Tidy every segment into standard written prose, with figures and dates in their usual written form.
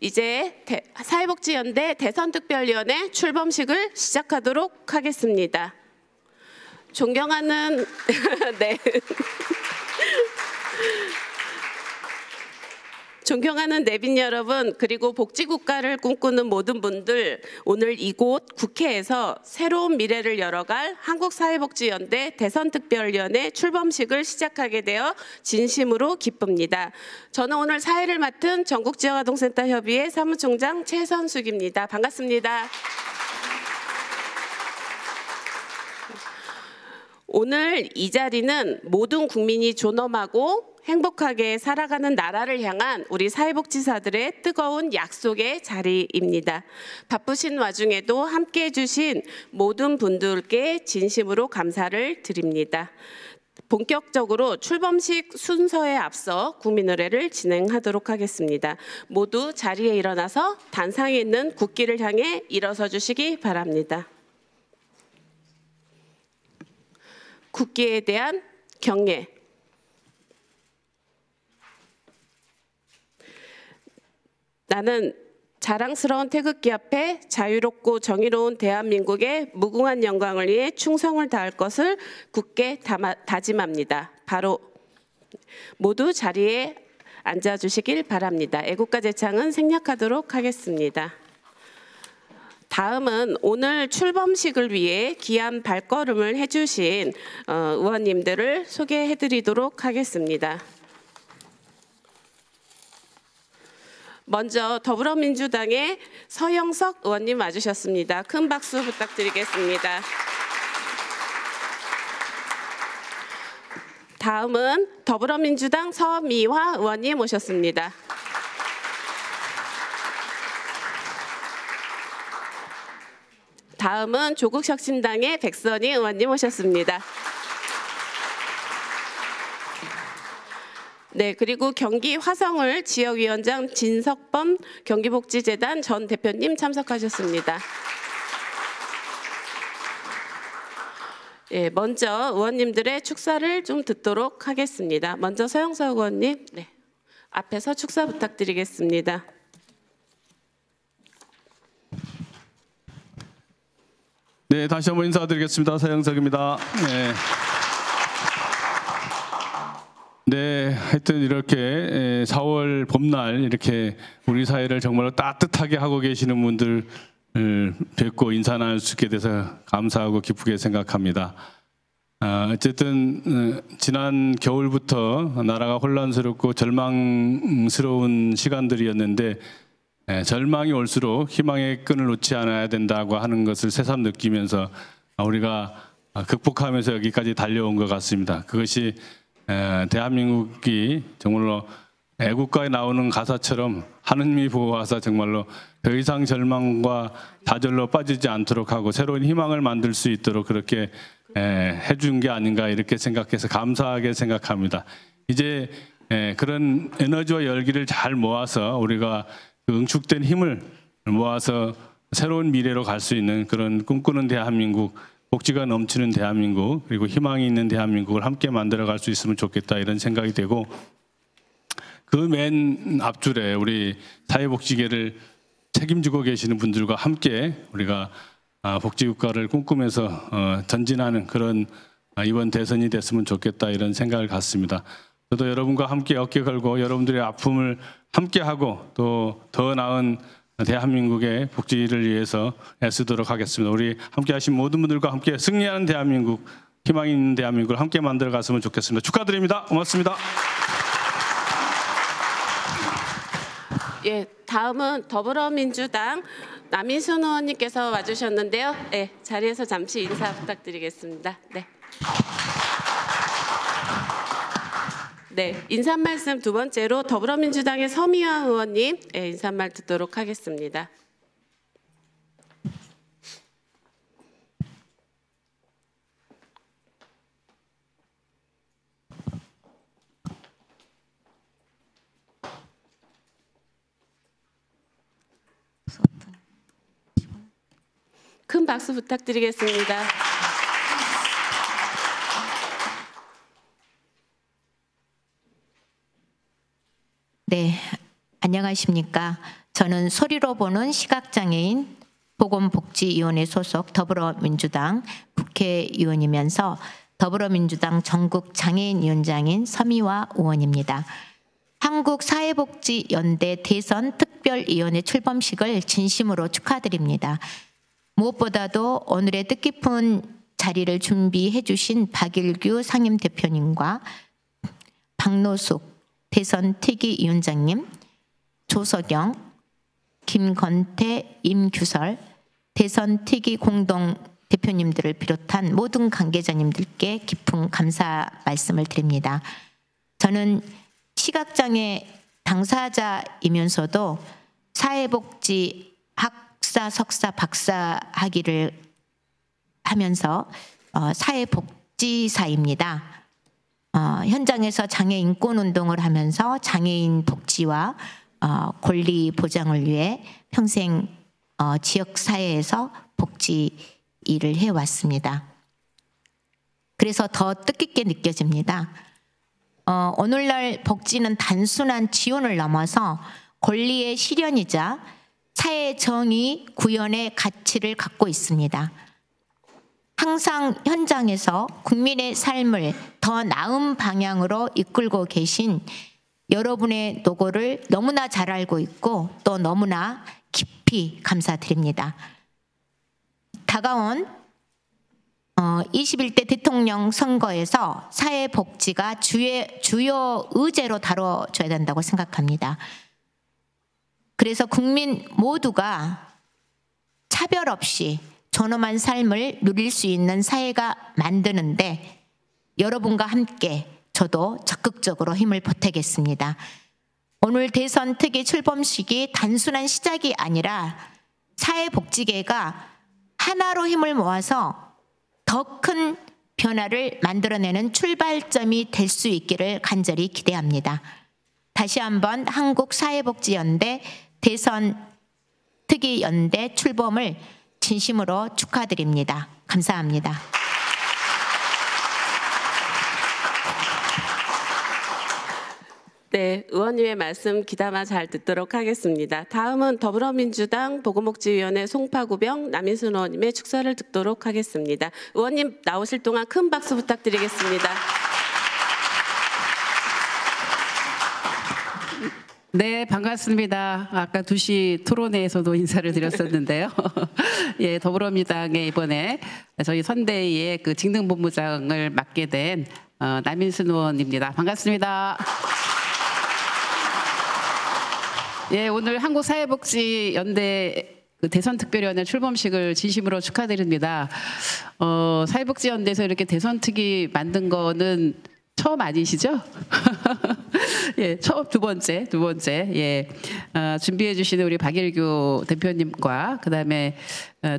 이제 사회복지연대 대선특별위원회 출범식을 시작하도록 하겠습니다. 존경하는 네. 존경하는 내빈 여러분, 그리고 복지국가를 꿈꾸는 모든 분들, 오늘 이곳 국회에서 새로운 미래를 열어갈 한국사회복지연대 대선특별위원회 출범식을 시작하게 되어 진심으로 기쁩니다. 저는 오늘 사회를 맡은 전국지역아동센터협의회 사무총장 최선숙입니다. 반갑습니다. 오늘 이 자리는 모든 국민이 존엄하고 행복하게 살아가는 나라를 향한 우리 사회복지사들의 뜨거운 약속의 자리입니다. 바쁘신 와중에도 함께해 주신 모든 분들께 진심으로 감사를 드립니다. 본격적으로 출범식 순서에 앞서 국민의례를 진행하도록 하겠습니다. 모두 자리에 일어나서 단상에 있는 국기를 향해 일어서 주시기 바랍니다. 국기에 대한 경례. 나는 자랑스러운 태극기 앞에 자유롭고 정의로운 대한민국의 무궁한 영광을 위해 충성을 다할 것을 굳게 다짐합니다. 바로 모두 자리에 앉아주시길 바랍니다. 애국가 제창은 생략하도록 하겠습니다. 다음은 오늘 출범식을 위해 귀한 발걸음을 해주신 의원님들을 소개해드리도록 하겠습니다. 먼저 더불어민주당의 서영석 의원님 와주셨습니다. 큰 박수 부탁드리겠습니다. 다음은 더불어민주당 서미화 의원님 모셨습니다. 다음은 조국혁신당의 백선희 의원님 모셨습니다. 네, 그리고 경기 화성을 지역위원장 진석범 경기복지재단 전 대표님 참석하셨습니다. 예, 먼저 의원님들의 축사를 좀 듣도록 하겠습니다. 먼저 서영석 의원님, 네, 앞에서 축사 부탁드리겠습니다. 네, 다시 한번 인사드리겠습니다. 서영석입니다. 네, 하여튼 이렇게 4월 봄날 이렇게 우리 사회를 정말로 따뜻하게 하고 계시는 분들 뵙고 인사 나눌 수 있게 돼서 감사하고 기쁘게 생각합니다. 어쨌든 지난 겨울부터 나라가 혼란스럽고 절망스러운 시간들이었는데 절망이 올수록 희망의 끈을 놓지 않아야 된다고 하는 것을 새삼 느끼면서 우리가 극복하면서 여기까지 달려온 것 같습니다. 그것이 대한민국이 정말로 애국가에 나오는 가사처럼 하느님이 보호하사 정말로 더 이상 절망과 좌절로 빠지지 않도록 하고 새로운 희망을 만들 수 있도록 그렇게 해준 게 아닌가 이렇게 생각해서 감사하게 생각합니다. 이제 그런 에너지와 열기를 잘 모아서 우리가 그 응축된 힘을 모아서 새로운 미래로 갈 수 있는 그런 꿈꾸는 대한민국, 복지가 넘치는 대한민국, 그리고 희망이 있는 대한민국을 함께 만들어갈 수 있으면 좋겠다 이런 생각이 되고, 그 맨 앞줄에 우리 사회복지계를 책임지고 계시는 분들과 함께 우리가 복지국가를 꿈꾸면서 전진하는 그런 이번 대선이 됐으면 좋겠다 이런 생각을 갖습니다. 저도 여러분과 함께 어깨 걸고 여러분들의 아픔을 함께하고 또 더 나은 대한민국의 복지를 위해서 애쓰도록 하겠습니다. 우리 함께 하신 모든 분들과 함께 승리하는 대한민국, 희망 있는 대한민국을 함께 만들어 갔으면 좋겠습니다. 축하드립니다. 고맙습니다. 예, 다음은 더불어민주당 남인순 의원님께서 와주셨는데요. 네, 자리에서 잠시 인사 부탁드리겠습니다. 네. 네, 인사말씀 두 번째로 더불어민주당의 서미화 의원님 인사말 듣도록 하겠습니다. 큰 박수 부탁드리겠습니다. 네, 안녕하십니까. 저는 소리로 보는 시각장애인 보건복지위원회 소속 더불어민주당 국회의원이면서 더불어민주당 전국장애인위원장인 서미화 의원입니다. 한국사회복지연대 대선특별위원회 출범식을 진심으로 축하드립니다. 무엇보다도 오늘의 뜻깊은 자리를 준비해 주신 박일규 상임대표님과 박노숙 대선특위위원장님, 조석영, 김건태, 임규설 대선특위 공동 대표님들을 비롯한 모든 관계자님들께 깊은 감사 말씀을 드립니다. 저는 시각장애 당사자이면서도 사회복지 학사, 석사, 박사 학위를 하면서 사회복지사입니다. 현장에서 장애인 인권 운동을 하면서 장애인 복지와 권리 보장을 위해 평생 지역 사회에서 복지 일을 해왔습니다. 그래서 더 뜻깊게 느껴집니다. 오늘날 복지는 단순한 지원을 넘어서 권리의 실현이자 사회 정의 구현의 가치를 갖고 있습니다. 항상 현장에서 국민의 삶을 더 나은 방향으로 이끌고 계신 여러분의 노고를 너무나 잘 알고 있고 또 너무나 깊이 감사드립니다. 다가온 21대 대통령 선거에서 사회복지가 주요 의제로 다뤄져야 된다고 생각합니다. 그래서 국민 모두가 차별 없이 존엄한 삶을 누릴 수 있는 사회가 만드는데 여러분과 함께 저도 적극적으로 힘을 보태겠습니다. 오늘 대선 특위 출범식이 단순한 시작이 아니라 사회복지계가 하나로 힘을 모아서 더 큰 변화를 만들어내는 출발점이 될 수 있기를 간절히 기대합니다. 다시 한번 한국사회복지연대 대선특위연대 출범을 진심으로 축하드립니다. 감사합니다. 네, 의원님의 말씀 귀담아 잘 듣도록 하겠습니다. 다음은 더불어민주당 보건복지위원회 송파구병 남인순 의원님의 축사를 듣도록 하겠습니다. 의원님 나오실 동안 큰 박수 부탁드리겠습니다. 네, 반갑습니다. 아까 2시 토론회에서도 인사를 드렸었는데요. 예, 더불어민주당에 이번에 저희 선대위의 그 직능본부장을 맡게 된 남인순 의원입니다. 반갑습니다. 예, 오늘 한국사회복지연대 그 대선특별위원회 출범식을 진심으로 축하드립니다. 사회복지연대에서 이렇게 대선특위 만든 거는 처음 아니시죠? 예, 처음 두 번째. 예, 준비해 주시는 우리 박일규 대표님과 그다음에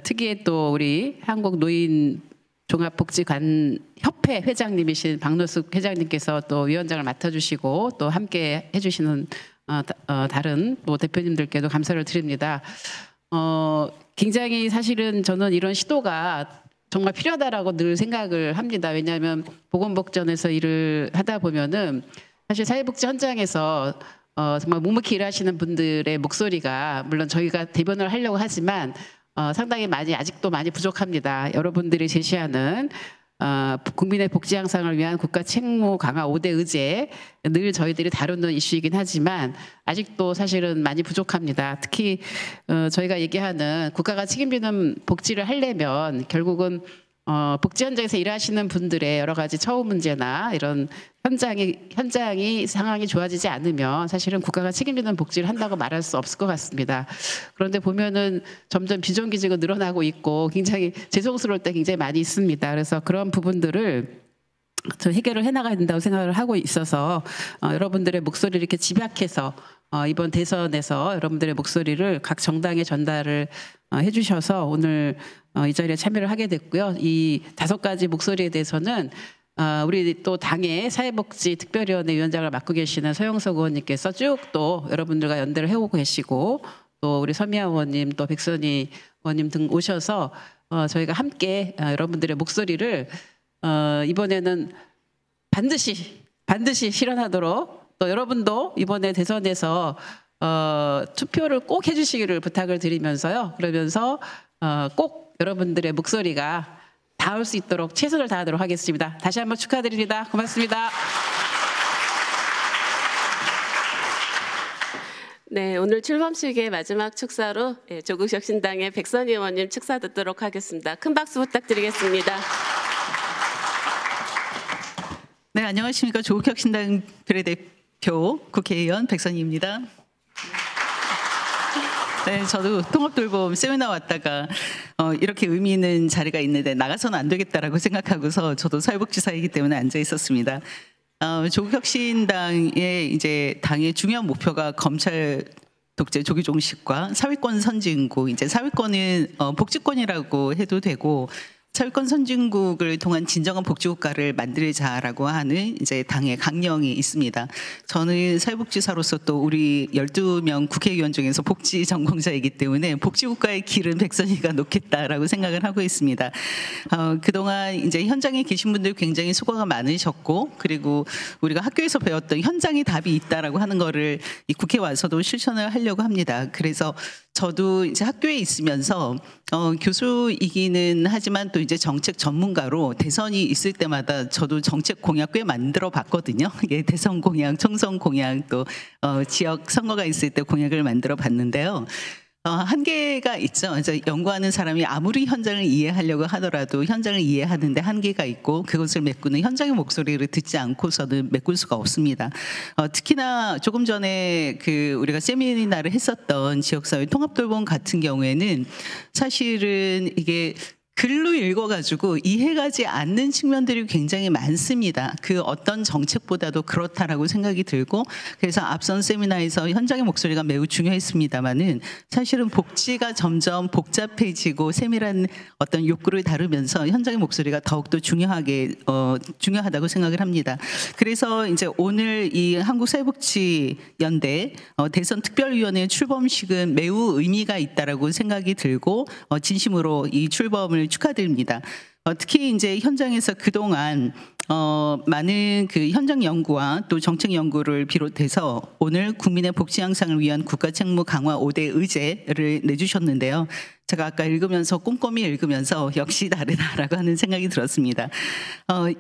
특위에 또 우리 한국노인 종합복지관 협회 회장님이신 박노숙 회장님께서 또 위원장을 맡아주시고 또 함께 해주시는 다른 뭐 대표님들께도 감사를 드립니다. 굉장히 사실은 저는 이런 시도가 정말 필요하다라고 늘 생각을 합니다. 왜냐하면 보건복지원에서 일을 하다 보면은 사실 사회복지 현장에서 정말 묵묵히 일하시는 분들의 목소리가 물론 저희가 대변을 하려고 하지만 상당히 아직도 많이 부족합니다. 여러분들이 제시하는 국민의 복지 향상을 위한 국가 책무 강화 5대 의제 늘 저희들이 다루는 이슈이긴 하지만 아직도 사실은 많이 부족합니다. 특히 저희가 얘기하는 국가가 책임지는 복지를 하려면 결국은 복지 현장에서 일하시는 분들의 여러 가지 처우 문제나 이런 현장이 상황이 좋아지지 않으면 사실은 국가가 책임지는 복지를 한다고 말할 수 없을 것 같습니다. 그런데 보면은 점점 비정규직은 늘어나고 있고 굉장히 죄송스러울 때 굉장히 많이 있습니다. 그래서 그런 부분들을 해결을 해나가야 된다고 생각을 하고 있어서 여러분들의 목소리를 이렇게 집약해서 이번 대선에서 여러분들의 목소리를 각 정당에 전달을 해주셔서 오늘 이 자리에 참여를 하게 됐고요. 이 5가지 목소리에 대해서는 우리 또 당의 사회복지 특별위원회 위원장을 맡고 계시는 서영석 의원님께서 쭉 또 여러분들과 연대를 해오고 계시고 또 우리 서미아 의원님 또 백선희 의원님 등 오셔서 저희가 함께 여러분들의 목소리를 이번에는 반드시 실현하도록 또 여러분도 이번에 대선에서 투표를 꼭 해주시기를 부탁을 드리면서요. 그러면서 꼭 여러분들의 목소리가 닿을 수 있도록 최선을 다하도록 하겠습니다. 다시 한번 축하드립니다. 고맙습니다. 네, 오늘 출범식의 마지막 축사로 조국혁신당의 백선희 의원님 축사 듣도록 하겠습니다. 큰 박수 부탁드리겠습니다. 네, 안녕하십니까. 조국혁신당 비례대표 국회의원 백선희입니다. 네, 저도 통합돌봄 세미나 왔다가 이렇게 의미 있는 자리가 있는데 나가서는 안 되겠다라고 생각하고서 저도 사회복지사이기 때문에 앉아 있었습니다. 조국혁신당의 이제 당의 중요한 목표가 검찰 독재 조기 종식과 사회권 선진국, 이제 사회권은 복지권이라고 해도 되고 사회권 선진국을 통한 진정한 복지국가를 만들자라고 하는 이제 당의 강령이 있습니다. 저는 사회복지사로서 또 우리 12명 국회의원 중에서 복지 전공자이기 때문에 복지국가의 길은 백선희가 놓겠다라고 생각을 하고 있습니다. 그동안 이제 현장에 계신 분들 굉장히 수고가 많으셨고, 그리고 우리가 학교에서 배웠던 현장에 답이 있다라고 하는 거를 이 국회에 와서도 실천을 하려고 합니다. 그래서 저도 이제 학교에 있으면서 교수이기는 하지만 또 이제 정책 전문가로 대선이 있을 때마다 저도 정책 공약 꽤 만들어 봤거든요. 예, 대선 공약, 총선 공약, 또 지역 선거가 있을 때 공약을 만들어 봤는데요. 한계가 있죠. 이제 연구하는 사람이 아무리 현장을 이해하려고 하더라도 현장을 이해하는데 한계가 있고 그것을 메꾸는 현장의 목소리를 듣지 않고서는 메꿀 수가 없습니다. 특히나 조금 전에 그 우리가 세미나를 했었던 지역사회 통합돌봄 같은 경우에는 사실은 이게 글로 읽어가지고 이해가지 않는 측면들이 굉장히 많습니다. 그 어떤 정책보다도 그렇다라고 생각이 들고, 그래서 앞선 세미나에서 현장의 목소리가 매우 중요했습니다만은 사실은 복지가 점점 복잡해지고 세밀한 어떤 욕구를 다루면서 현장의 목소리가 더욱더 중요하다고 생각을 합니다. 그래서 이제 오늘 이 한국사회복지연대 대선 특별위원회 출범식은 매우 의미가 있다라고 생각이 들고 진심으로 이 출범을 축하드립니다. 특히 이제 현장에서 그동안 많은 그 현장 연구와 또 정책 연구를 비롯해서 오늘 국민의 복지 향상을 위한 국가 책무 강화 5대 의제를 내주셨는데요. 제가 아까 읽으면서 꼼꼼히 읽으면서 역시 다르다라고 하는 생각이 들었습니다.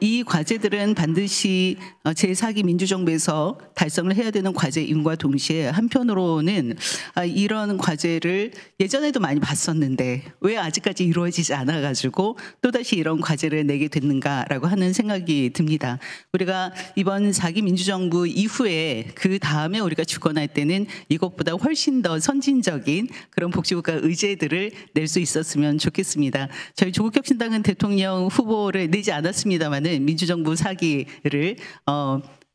이 과제들은 반드시 제4기 민주정부에서 달성을 해야 되는 과제임과 동시에 한편으로는 이런 과제를 예전에도 많이 봤었는데 왜 아직까지 이루어지지 않아가지고 또다시 이런 과제를 내게 됐는가라고 하는 생각이 듭니다. 우리가 이번 4기 민주정부 이후에 그 다음에 우리가 주권할 때는 이것보다 훨씬 더 선진적인 그런 복지국가 의제들을 낼 수 있었으면 좋겠습니다. 저희 조국혁신당은 대통령 후보를 내지 않았습니다만은 민주정부 4기를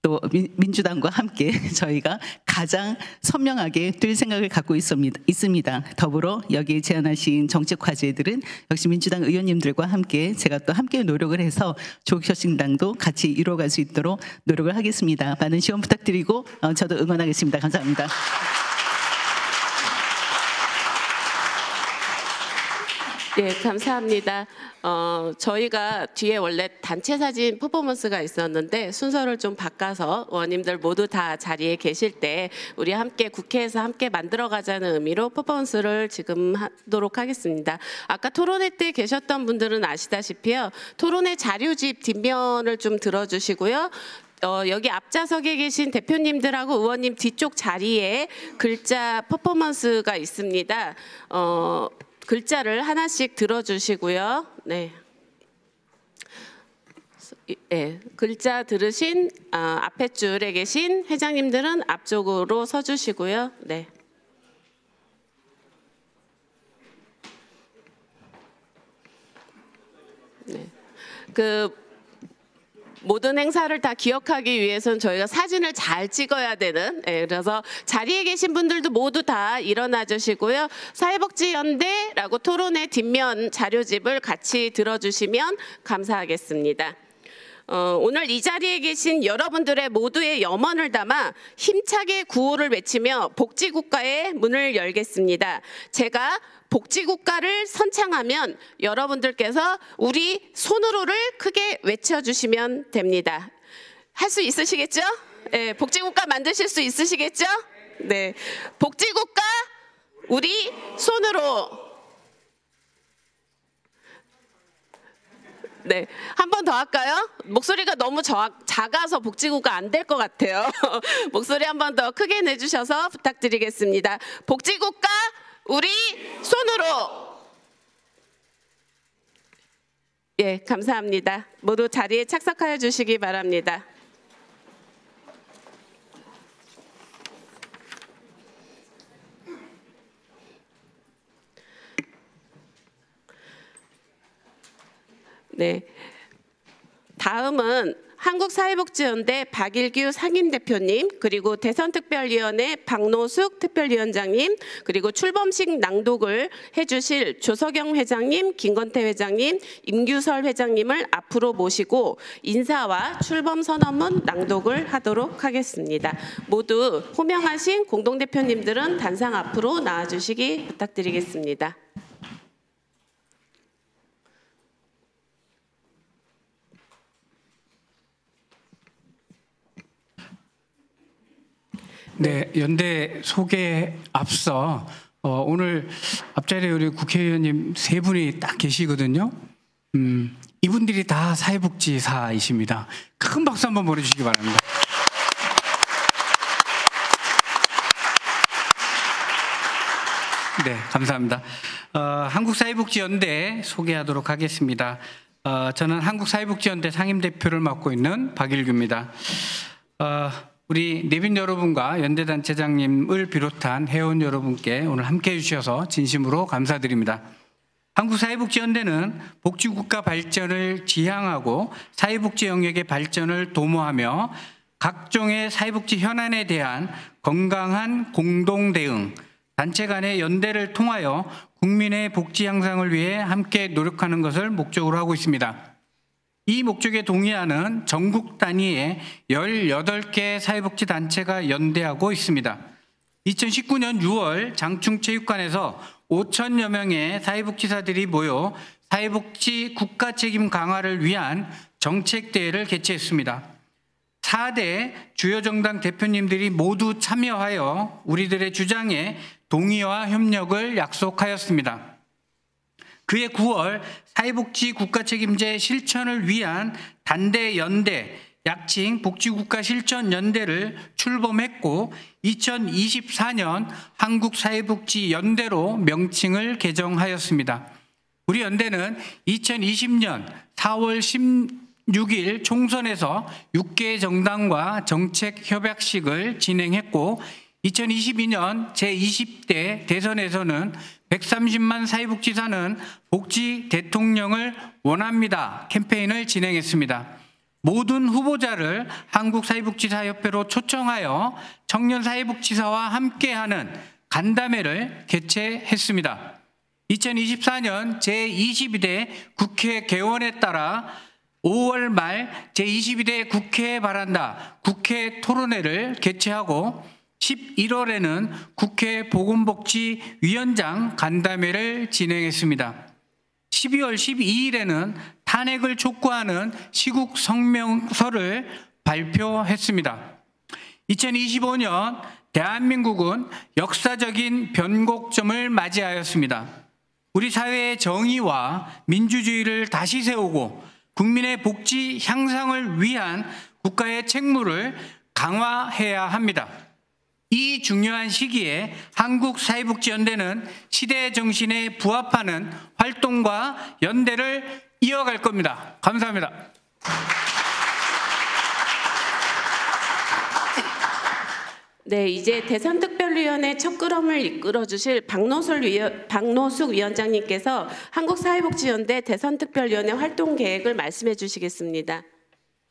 또 민주당과 함께 저희가 가장 선명하게 뛸 생각을 갖고 있습니다. 더불어 여기에 제안하신 정책 과제들은 역시 민주당 의원님들과 함께 제가 또 함께 노력을 해서 조국혁신당도 같이 이루어갈 수 있도록 노력을 하겠습니다. 많은 지원 부탁드리고 저도 응원하겠습니다. 감사합니다. 네, 감사합니다. 저희가 뒤에 원래 단체 사진 퍼포먼스가 있었는데 순서를 좀 바꿔서 의원님들 모두 다 자리에 계실 때 우리 함께 국회에서 함께 만들어가자는 의미로 퍼포먼스를 지금 하도록 하겠습니다. 아까 토론회 때 계셨던 분들은 아시다시피요. 토론회 자료집 뒷면을 좀 들어주시고요. 여기 앞좌석에 계신 대표님들하고 의원님 뒤쪽 자리에 글자 퍼포먼스가 있습니다. 글자를 하나씩 들어주시고요. 네. 네, 글자 들으신 앞에 줄에 계신 회장님들은 앞쪽으로 서주시고요. 네. 네. 모든 행사를 다 기억하기 위해서는 저희가 사진을 잘 찍어야 되는, 그래서 자리에 계신 분들도 모두 다 일어나 주시고요. 사회복지연대라고 토론회 뒷면 자료집을 같이 들어주시면 감사하겠습니다. 오늘 이 자리에 계신 여러분들의 모두의 염원을 담아 힘차게 구호를 외치며 복지국가의 문을 열겠습니다. 제가 복지국가를 선창하면 여러분들께서 우리 손으로를 크게 외쳐주시면 됩니다. 할 수 있으시겠죠? 네, 복지국가 만드실 수 있으시겠죠? 네, 복지국가 우리 손으로. 네, 한 번 더 할까요? 목소리가 너무 작아서 복지국가 안 될 것 같아요. 목소리 한 번 더 크게 내주셔서 부탁드리겠습니다. 복지국가 우리 손으로. 예, 감사합니다. 모두 자리에 착석하여 주시기 바랍니다. 네, 다음은 한국사회복지연대 박일규 상임대표님, 그리고 대선특별위원회 박노숙 특별위원장님, 그리고 출범식 낭독을 해주실 조석영 회장님, 김건태 회장님, 임규설 회장님을 앞으로 모시고 인사와 출범선언문 낭독을 하도록 하겠습니다. 모두 호명하신 공동대표님들은 단상 앞으로 나와주시기 부탁드리겠습니다. 네, 연대 소개 앞서 오늘 앞자리에 우리 국회의원님 세 분이 딱 계시거든요. 이분들이 다 사회복지사이십니다. 큰 박수 한번 보내주시기 바랍니다. 네, 감사합니다. 한국사회복지연대 소개하도록 하겠습니다. 저는 한국사회복지연대 상임대표를 맡고 있는 박일규입니다. 우리 내빈 여러분과 연대단체장님을 비롯한 회원 여러분께 오늘 함께해 주셔서 진심으로 감사드립니다. 한국사회복지연대는 복지국가 발전을 지향하고 사회복지 영역의 발전을 도모하며 각종의 사회복지 현안에 대한 건강한 공동대응, 단체 간의 연대를 통하여 국민의 복지 향상을 위해 함께 노력하는 것을 목적으로 하고 있습니다. 이 목적에 동의하는 전국 단위의 18개 사회복지단체가 연대하고 있습니다. 2019년 6월 장충체육관에서 5천여 명의 사회복지사들이 모여 사회복지 국가책임 강화를 위한 정책대회를 개최했습니다. 4대 주요 정당 대표님들이 모두 참여하여 우리들의 주장에 동의와 협력을 약속하였습니다. 그해 9월 사회복지 국가책임제 실천을 위한 단대연대, 약칭 복지국가실천연대를 출범했고 2024년 한국사회복지연대로 명칭을 개정하였습니다. 우리 연대는 2020년 4월 16일 총선에서 6개 정당과 정책협약식을 진행했고 2022년 제20대 대선에서는 130만 사회복지사는 복지 대통령을 원합니다 캠페인을 진행했습니다. 모든 후보자를 한국사회복지사협회로 초청하여 청년사회복지사와 함께하는 간담회를 개최했습니다. 2024년 제22대 국회 개원에 따라 5월 말 제22대 국회에 바란다 국회 토론회를 개최하고 11월에는 국회 보건복지위원장 간담회를 진행했습니다. 12월 12일에는 탄핵을 촉구하는 시국 성명서를 발표했습니다. 2025년 대한민국은 역사적인 변곡점을 맞이하였습니다. 우리 사회의 정의와 민주주의를 다시 세우고 국민의 복지 향상을 위한 국가의 책무를 강화해야 합니다. 이 중요한 시기에 한국사회복지연대는 시대 정신에 부합하는 활동과 연대를 이어갈 겁니다. 감사합니다. 네, 이제 대선특별위원회 첫 걸음을 이끌어 주실 박노숙 위원장님께서 한국사회복지연대 대선특별위원회 활동 계획을 말씀해 주시겠습니다.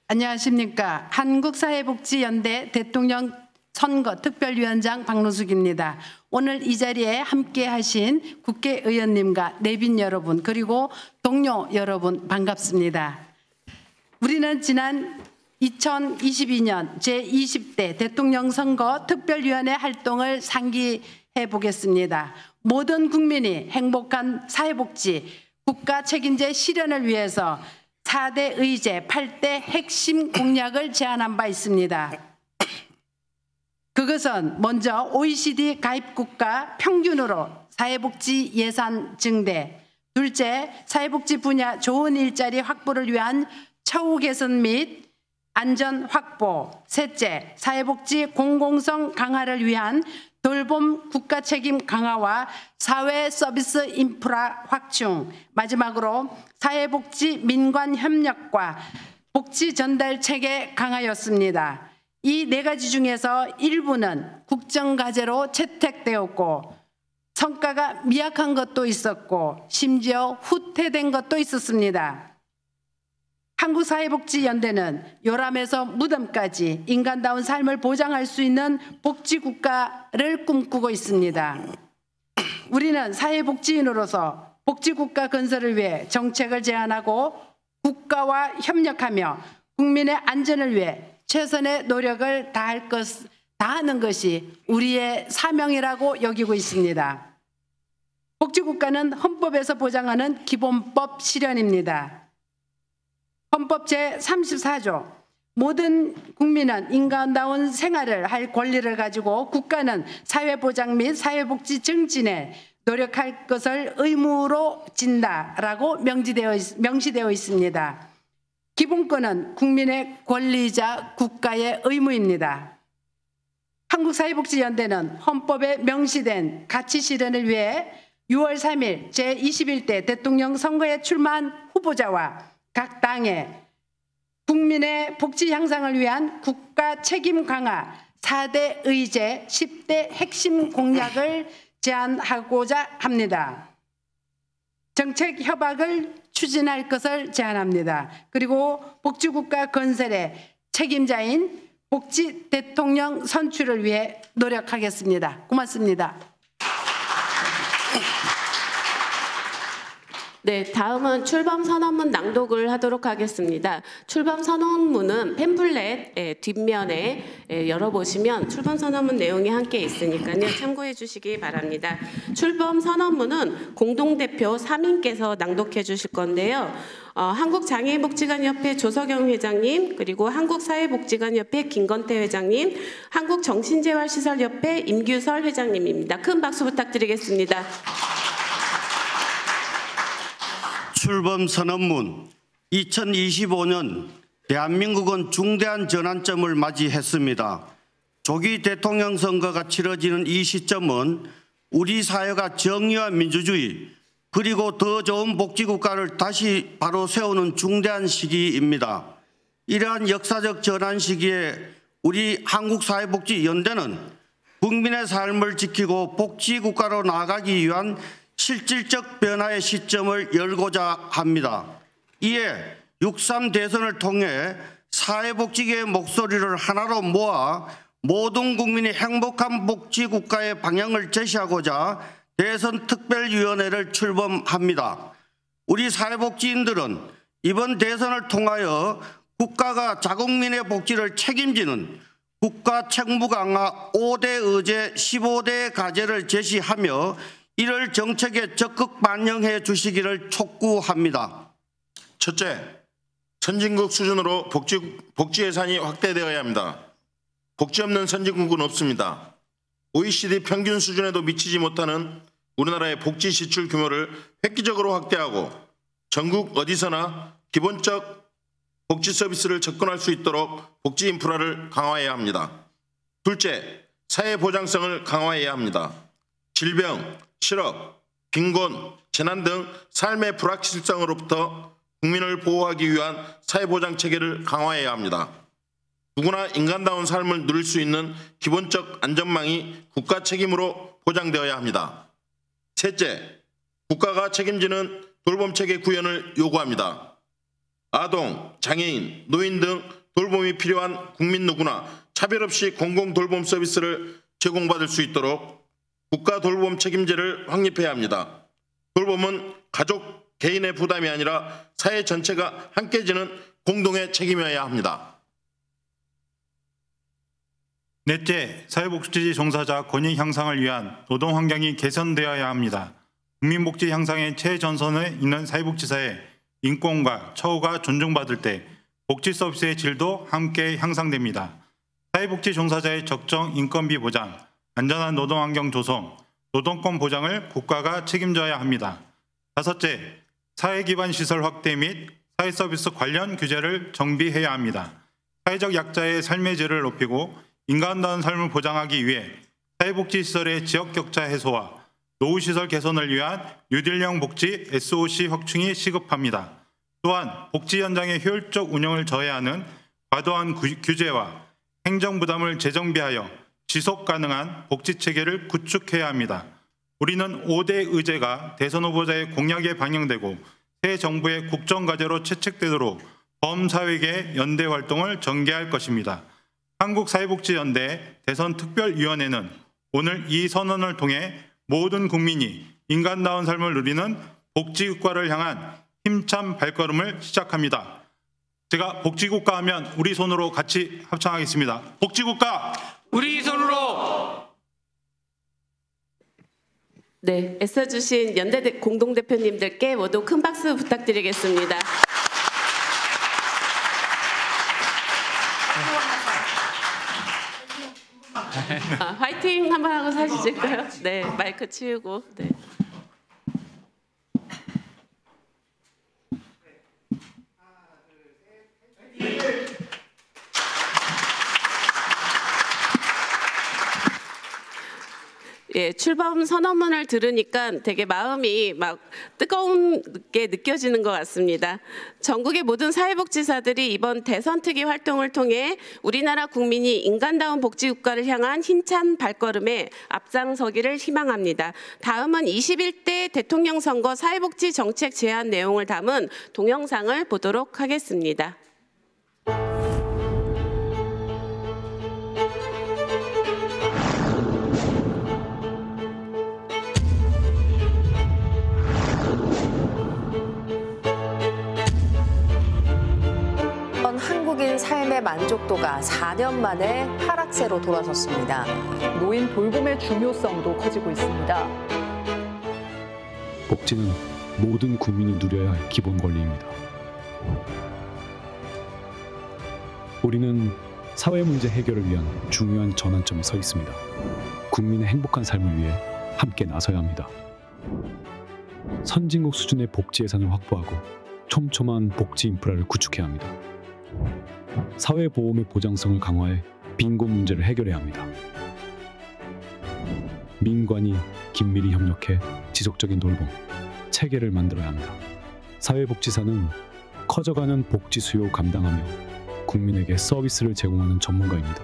안녕하십니까. 한국사회복지연대 대통령 선거 특별위원장 박노숙입니다. 오늘 이 자리에 함께 하신 국회의원님과 내빈 여러분 그리고 동료 여러분 반갑습니다. 우리는 지난 2022년 제20대 대통령 선거 특별위원회 활동을 상기해 보겠습니다. 모든 국민이 행복한 사회복지 국가 책임제 실현을 위해서 4대 의제 8대 핵심 공약을 제안한 바 있습니다. 그것은 먼저 OECD 가입국가 평균으로 사회복지 예산 증대, 둘째, 사회복지 분야 좋은 일자리 확보를 위한 처우 개선 및 안전 확보, 셋째, 사회복지 공공성 강화를 위한 돌봄 국가 책임 강화와 사회 서비스 인프라 확충, 마지막으로 사회복지 민관 협력과 복지 전달 체계 강화였습니다. 이 네 가지 중에서 일부는 국정과제로 채택되었고 성과가 미약한 것도 있었고 심지어 후퇴된 것도 있었습니다. 한국사회복지연대는 요람에서 무덤까지 인간다운 삶을 보장할 수 있는 복지국가를 꿈꾸고 있습니다. 우리는 사회복지인으로서 복지국가 건설을 위해 정책을 제안하고 국가와 협력하며 국민의 안전을 위해 최선의 노력을 다하는 것이 우리의 사명이라고 여기고 있습니다. 복지국가는 헌법에서 보장하는 기본법 실현입니다. 헌법 제34조 모든 국민은 인간다운 생활을 할 권리를 가지고 국가는 사회보장 및 사회복지 증진에 노력할 것을 의무로 진다라고 명시되어 있습니다. 기본권은 국민의 권리이자 국가의 의무입니다. 한국사회복지연대는 헌법에 명시된 가치 실현을 위해 6월 3일 제21대 대통령 선거에 출마한 후보자와 각 당에 국민의 복지 향상을 위한 국가 책임 강화 4대 의제 10대 핵심 공약을 제안하고자 합니다. 정책 협약을 추진할 것을 제안합니다. 그리고 복지국가 건설의 책임자인 복지 대통령 선출을 위해 노력하겠습니다. 고맙습니다. 네, 다음은 출범 선언문 낭독을 하도록 하겠습니다. 출범 선언문은 팸플렛 뒷면에 열어보시면 출범 선언문 내용이 함께 있으니까요. 참고해 주시기 바랍니다. 출범 선언문은 공동대표 3인께서 낭독해 주실 건데요. 한국장애인복지관협회 조석영 회장님, 그리고 한국사회복지관협회 김건태 회장님, 한국정신재활시설협회 임규설 회장님입니다. 큰 박수 부탁드리겠습니다. 출범 선언문 2025년 대한민국은 중대한 전환점을 맞이했습니다. 조기 대통령 선거가 치러지는 이 시점은 우리 사회가 정의와 민주주의 그리고 더 좋은 복지국가를 다시 바로 세우는 중대한 시기입니다. 이러한 역사적 전환 시기에 우리 한국사회복지연대는 국민의 삶을 지키고 복지국가로 나아가기 위한 실질적 변화의 시점을 열고자 합니다. 이에 6.3 대선을 통해 사회복지계의 목소리를 하나로 모아 모든 국민이 행복한 복지국가의 방향을 제시하고자 대선 특별위원회를 출범합니다. 우리 사회복지인들은 이번 대선을 통하여 국가가 자국민의 복지를 책임지는 국가 책무 강화 5대 의제 15대 과제를 제시하며 이를 정책에 적극 반영해 주시기를 촉구합니다. 첫째, 선진국 수준으로 복지 예산이 확대되어야 합니다. 복지 없는 선진국은 없습니다. OECD 평균 수준에도 미치지 못하는 우리나라의 복지 지출 규모를 획기적으로 확대하고 전국 어디서나 기본적 복지 서비스를 접근할 수 있도록 복지 인프라를 강화해야 합니다. 둘째, 사회 보장성을 강화해야 합니다. 질병, 실업, 빈곤, 재난 등 삶의 불확실성으로부터 국민을 보호하기 위한 사회보장 체계를 강화해야 합니다. 누구나 인간다운 삶을 누릴 수 있는 기본적 안전망이 국가 책임으로 보장되어야 합니다. 셋째, 국가가 책임지는 돌봄체계 구현을 요구합니다. 아동, 장애인, 노인 등 돌봄이 필요한 국민 누구나 차별 없이 공공돌봄 서비스를 제공받을 수 있도록 국가 돌봄 책임제를 확립해야 합니다. 돌봄은 가족, 개인의 부담이 아니라 사회 전체가 함께 지는 공동의 책임이어야 합니다. 넷째, 사회복지 종사자 권익 향상을 위한 노동 환경이 개선되어야 합니다. 국민복지 향상의 최전선에 있는 사회복지사의 인권과 처우가 존중받을 때 복지 서비스의 질도 함께 향상됩니다. 사회복지 종사자의 적정 인건비 보장, 안전한 노동환경 조성, 노동권 보장을 국가가 책임져야 합니다. 다섯째, 사회기반 시설 확대 및 사회서비스 관련 규제를 정비해야 합니다. 사회적 약자의 삶의 질을 높이고 인간다운 삶을 보장하기 위해 사회복지시설의 지역격차 해소와 노후시설 개선을 위한 뉴딜형 복지 SOC 확충이 시급합니다. 또한 복지 현장의 효율적 운영을 저해하는 과도한 규제와 행정부담을 재정비하여 지속 가능한 복지체계를 구축해야 합니다. 우리는 5대 의제가 대선 후보자의 공약에 반영되고 새 정부의 국정과제로 채택되도록 범사회계 연대 활동을 전개할 것입니다. 한국사회복지연대 대선특별위원회는 오늘 이 선언을 통해 모든 국민이 인간다운 삶을 누리는 복지국가를 향한 힘찬 발걸음을 시작합니다. 제가 복지국가 하면 우리 손으로 같이 합창하겠습니다. 복지국가! 우리 손으로! 네, 애써주신 연대 공동대표님들께 모두 큰 박수 부탁드리겠습니다. 화이팅 한번 하고 사주실까요? 네, 마이크 치우고. 네. 예, 출범 선언문을 들으니까 되게 마음이 막 뜨거운게 느껴지는 것 같습니다. 전국의 모든 사회복지사들이 이번 대선특위 활동을 통해 우리나라 국민이 인간다운 복지국가를 향한 힘찬 발걸음에 앞장서기를 희망합니다. 다음은 21대 대통령 선거 사회복지 정책 제안 내용을 담은 동영상을 보도록 하겠습니다. 한국인 삶의 만족도가 4년 만에 하락세로 돌아섰습니다. 노인 돌봄의 중요성도 커지고 있습니다. 복지는 모든 국민이 누려야 할 기본 권리입니다. 우리는 사회 문제 해결을 위한 중요한 전환점에 서 있습니다. 국민의 행복한 삶을 위해 함께 나서야 합니다. 선진국 수준의 복지 예산을 확보하고 촘촘한 복지 인프라를 구축해야 합니다. 사회보험의 보장성을 강화해 빈곤 문제를 해결해야 합니다. 민관이 긴밀히 협력해 지속적인 돌봄, 체계를 만들어야 합니다. 사회복지사는 커져가는 복지 수요 감당하며 국민에게 서비스를 제공하는 전문가입니다.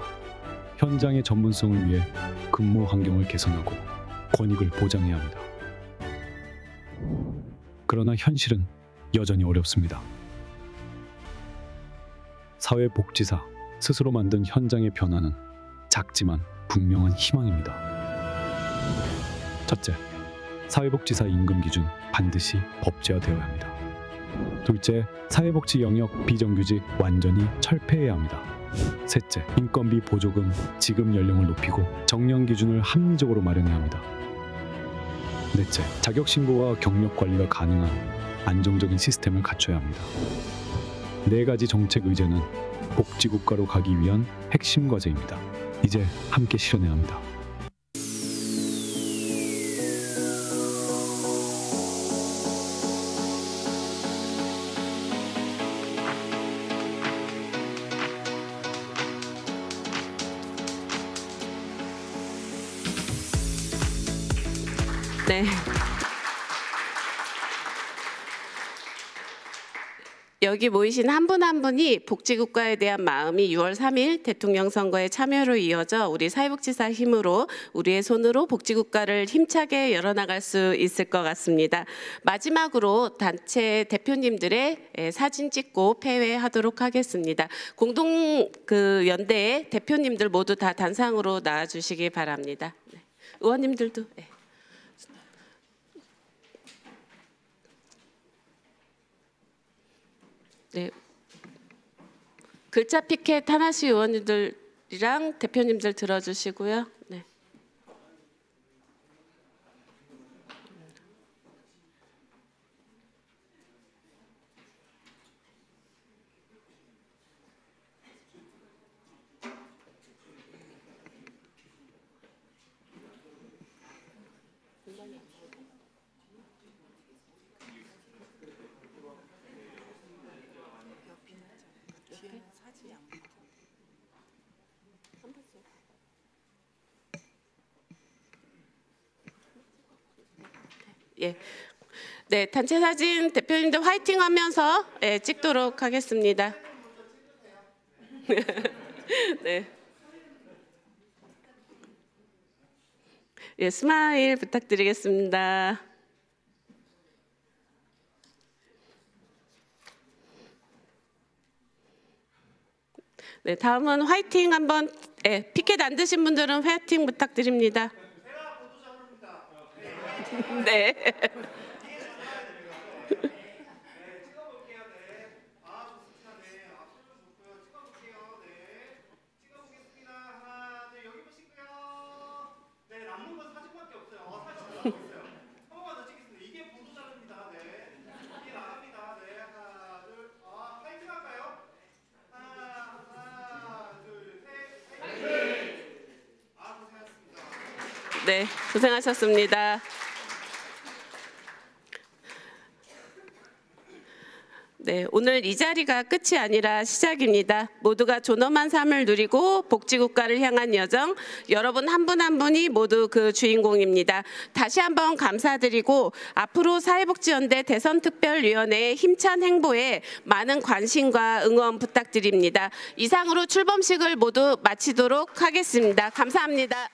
현장의 전문성을 위해 근무 환경을 개선하고 권익을 보장해야 합니다. 그러나 현실은 여전히 어렵습니다. 사회복지사 스스로 만든 현장의 변화는 작지만 분명한 희망입니다. 첫째, 사회복지사 임금 기준 반드시 법제화되어야 합니다. 둘째, 사회복지 영역 비정규직 완전히 철폐해야 합니다. 셋째, 인건비 보조금 지급 연령을 높이고 정년 기준을 합리적으로 마련해야 합니다. 넷째, 자격신고와 경력 관리가 가능한 안정적인 시스템을 갖춰야 합니다. 네 가지 정책 의제는 복지국가로 가기 위한 핵심 과제입니다. 이제 함께 실현해야 합니다. 네. 여기 모이신 한 분 한 분이 복지국가에 대한 마음이 6월 3일 대통령 선거의 참여로 이어져 우리 사회복지사 힘으로 우리의 손으로 복지국가를 힘차게 열어나갈 수 있을 것 같습니다. 마지막으로 단체 대표님들의 사진 찍고 폐회하도록 하겠습니다. 공동 연대의 대표님들 모두 다 단상으로 나와주시기 바랍니다. 네. 의원님들도. 네. 네. 글자 피켓 하나씩 의원님들이랑 대표님들 들어주시고요. 네. 예. 네, 단체 사진 대표님들 화이팅 하면서 찍도록 하겠습니다. 네. 예, 스마일 부탁드리겠습니다. 네, 다음은 화이팅 한번, 피켓 안 드신 분들은 화이팅 부탁드립니다. 네. 네, 고생하셨습니다. 네, 오늘 이 자리가 끝이 아니라 시작입니다. 모두가 존엄한 삶을 누리고 복지국가를 향한 여정, 여러분 한 분 한 분이 모두 그 주인공입니다. 다시 한번 감사드리고 앞으로 사회복지연대 대선특별위원회의 힘찬 행보에 많은 관심과 응원 부탁드립니다. 이상으로 출범식을 모두 마치도록 하겠습니다. 감사합니다.